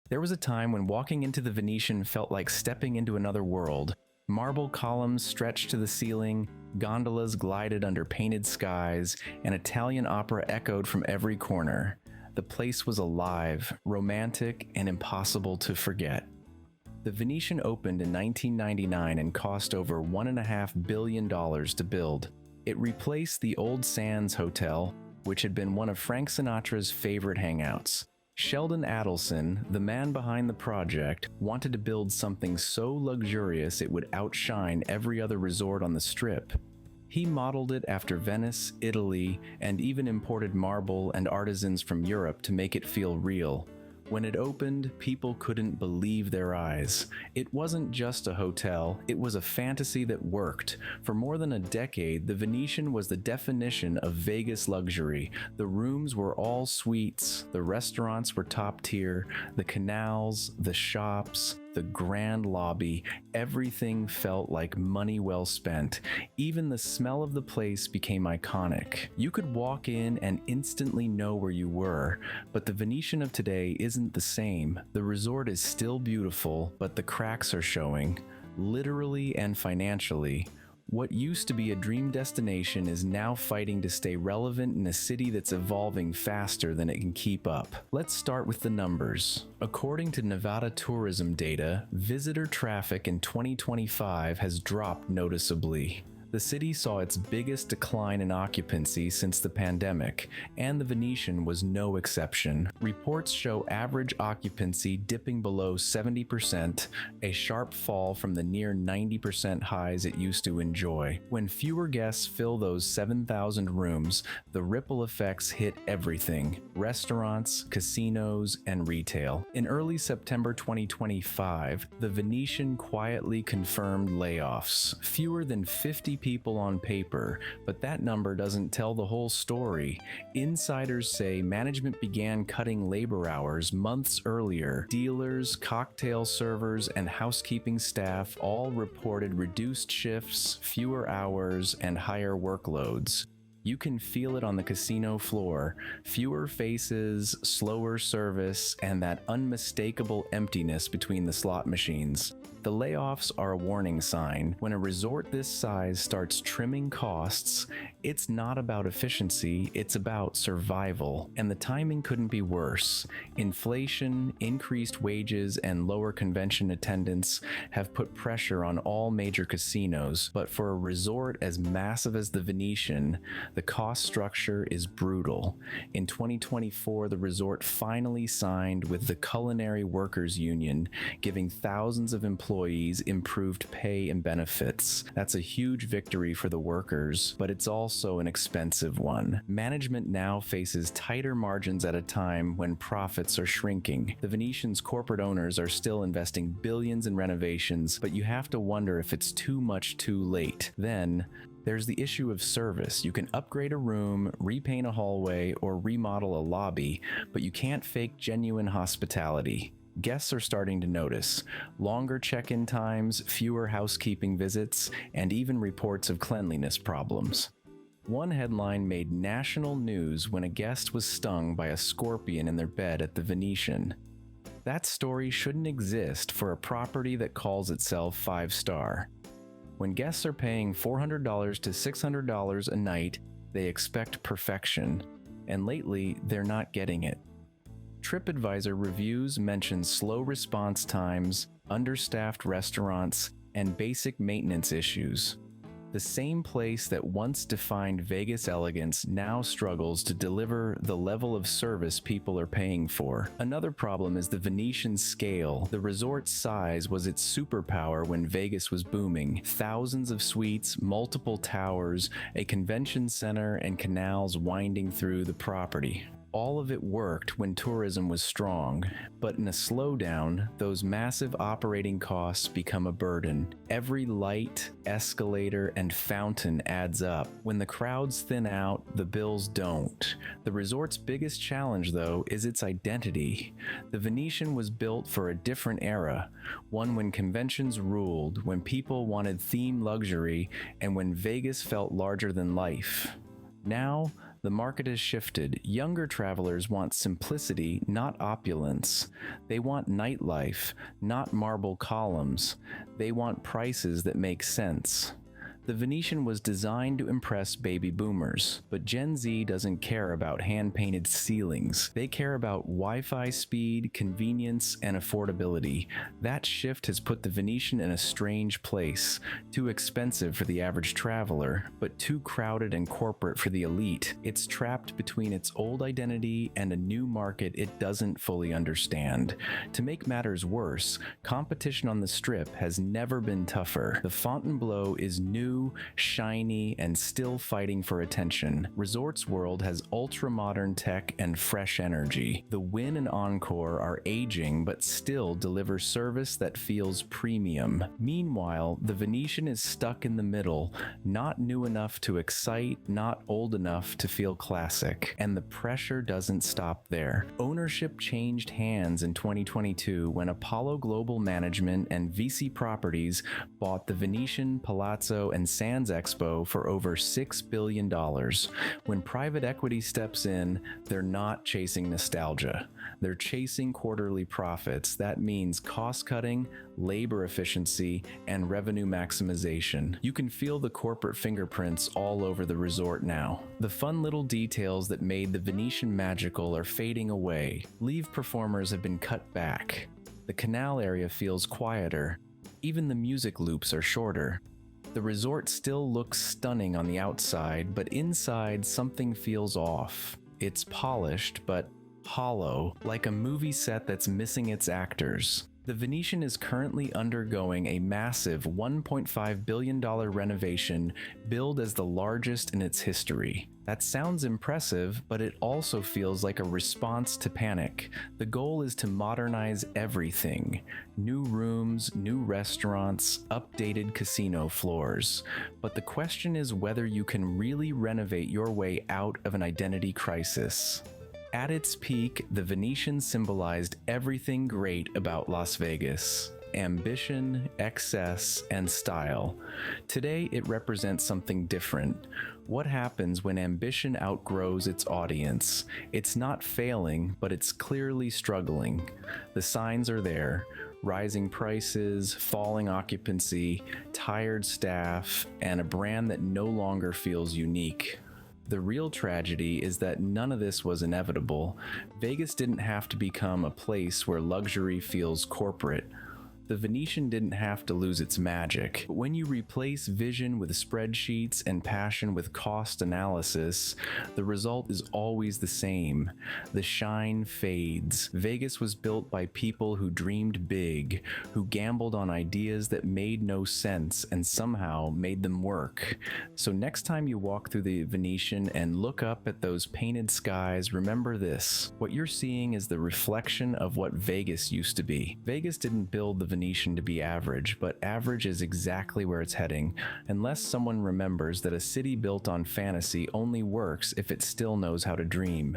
There was a time when walking into the Venetian felt like stepping into another world. Marble columns stretched to the ceiling, gondolas glided under painted skies, and Italian opera echoed from every corner. The place was alive, romantic, and impossible to forget. The Venetian opened in 1999 and cost over $1.5 billion to build. It replaced the old Sands Hotel, which had been one of Frank Sinatra's favorite hangouts. Sheldon Adelson, the man behind the project, wanted to build something so luxurious it would outshine every other resort on the Strip. He modeled it after Venice, Italy, and even imported marble and artisans from Europe to make it feel real. When it opened, people couldn't believe their eyes. It wasn't just a hotel, it was a fantasy that worked. For more than a decade, the Venetian was the definition of Vegas luxury. The rooms were all suites, the restaurants were top tier, the canals, the shops, the grand lobby, everything felt like money well spent. Even the smell of the place became iconic. You could walk in and instantly know where you were, but the Venetian of today isn't the same. The resort is still beautiful, but the cracks are showing, literally and financially. What used to be a dream destination is now fighting to stay relevant in a city that's evolving faster than it can keep up. Let's start with the numbers. According to Nevada tourism data, visitor traffic in 2025 has dropped noticeably. The city saw its biggest decline in occupancy since the pandemic, and the Venetian was no exception. Reports show average occupancy dipping below 70%, a sharp fall from the near 90% highs it used to enjoy. When fewer guests fill those 7,000 rooms, the ripple effects hit everything: restaurants, casinos, and retail. In early September 2025, the Venetian quietly confirmed layoffs. Fewer than 50 people on paper, but that number doesn't tell the whole story. Insiders say management began cutting labor hours months earlier. Dealers, cocktail servers, and housekeeping staff all reported reduced shifts, fewer hours, and higher workloads. You can feel it on the casino floor: fewer faces, slower service, and that unmistakable emptiness between the slot machines. The layoffs are a warning sign. When a resort this size starts trimming costs, it's not about efficiency, it's about survival. And the timing couldn't be worse. Inflation, increased wages, and lower convention attendance have put pressure on all major casinos. But for a resort as massive as the Venetian, the cost structure is brutal. In 2024, the resort finally signed with the Culinary Workers Union, giving thousands of employees improved pay and benefits. That's a huge victory for the workers, but it's also an expensive one. Management now faces tighter margins at a time when profits are shrinking. The Venetian's corporate owners are still investing billions in renovations, but you have to wonder if it's too much too late. Then, there's the issue of service. You can upgrade a room, repaint a hallway, or remodel a lobby, but you can't fake genuine hospitality. Guests are starting to notice longer check-in times, fewer housekeeping visits, and even reports of cleanliness problems. One headline made national news when a guest was stung by a scorpion in their bed at the Venetian. That story shouldn't exist for a property that calls itself 5-star. When guests are paying $400 to $600 a night, they expect perfection, and lately they're not getting it. TripAdvisor reviews mention slow response times, understaffed restaurants, and basic maintenance issues. The same place that once defined Vegas elegance now struggles to deliver the level of service people are paying for. Another problem is the Venetian's scale. The resort's size was its superpower when Vegas was booming. Thousands of suites, multiple towers, a convention center, and canals winding through the property. All of it worked when tourism was strong, but in a slowdown, those massive operating costs become a burden. Every light, escalator, and fountain adds up. When the crowds thin out, the bills don't. The resort's biggest challenge, though, is its identity. The Venetian was built for a different era, one when conventions ruled, when people wanted theme luxury, and when Vegas felt larger than life. Now, The market has shifted. Younger travelers want simplicity, not opulence. They want nightlife, not marble columns. They want prices that make sense. The Venetian was designed to impress baby boomers, but Gen Z doesn't care about hand-painted ceilings. They care about Wi-Fi speed, convenience, and affordability. That shift has put the Venetian in a strange place. Too expensive for the average traveler, but too crowded and corporate for the elite. It's trapped between its old identity and a new market it doesn't fully understand. To make matters worse, competition on the Strip has never been tougher. The Fontainebleau is new, shiny, and still fighting for attention. Resorts World has ultra-modern tech and fresh energy. The Wynn and Encore are aging but still deliver service that feels premium. Meanwhile, the Venetian is stuck in the middle, not new enough to excite, not old enough to feel classic. And the pressure doesn't stop there. Ownership changed hands in 2022 when Apollo Global Management and VC Properties bought the Venetian, Palazzo, and Sands Expo for over $6 billion. When private equity steps in, they're not chasing nostalgia. They're chasing quarterly profits. That means cost-cutting, labor efficiency, and revenue maximization. You can feel the corporate fingerprints all over the resort now. The fun little details that made the Venetian magical are fading away. Live performers have been cut back. The canal area feels quieter. Even the music loops are shorter. The resort still looks stunning on the outside, but inside something feels off. It's polished, but hollow, like a movie set that's missing its actors. The Venetian is currently undergoing a massive $1.5 billion renovation, billed as the largest in its history. That sounds impressive, but it also feels like a response to panic. The goal is to modernize everything. New rooms, new restaurants, updated casino floors. But the question is whether you can really renovate your way out of an identity crisis. At its peak, the Venetian symbolized everything great about Las Vegas: ambition, excess, and style. Today, it represents something different. What happens when ambition outgrows its audience? It's not failing, but it's clearly struggling. The signs are there: rising prices, falling occupancy, tired staff, and a brand that no longer feels unique. The real tragedy is that none of this was inevitable. Vegas didn't have to become a place where luxury feels corporate. The Venetian didn't have to lose its magic. But when you replace vision with spreadsheets and passion with cost analysis, the result is always the same. The shine fades. Vegas was built by people who dreamed big, who gambled on ideas that made no sense and somehow made them work. So next time you walk through the Venetian and look up at those painted skies, remember this: what you're seeing is the reflection of what Vegas used to be. Vegas didn't build the Venetian to be average, but average is exactly where it's heading, unless someone remembers that a city built on fantasy only works if it still knows how to dream.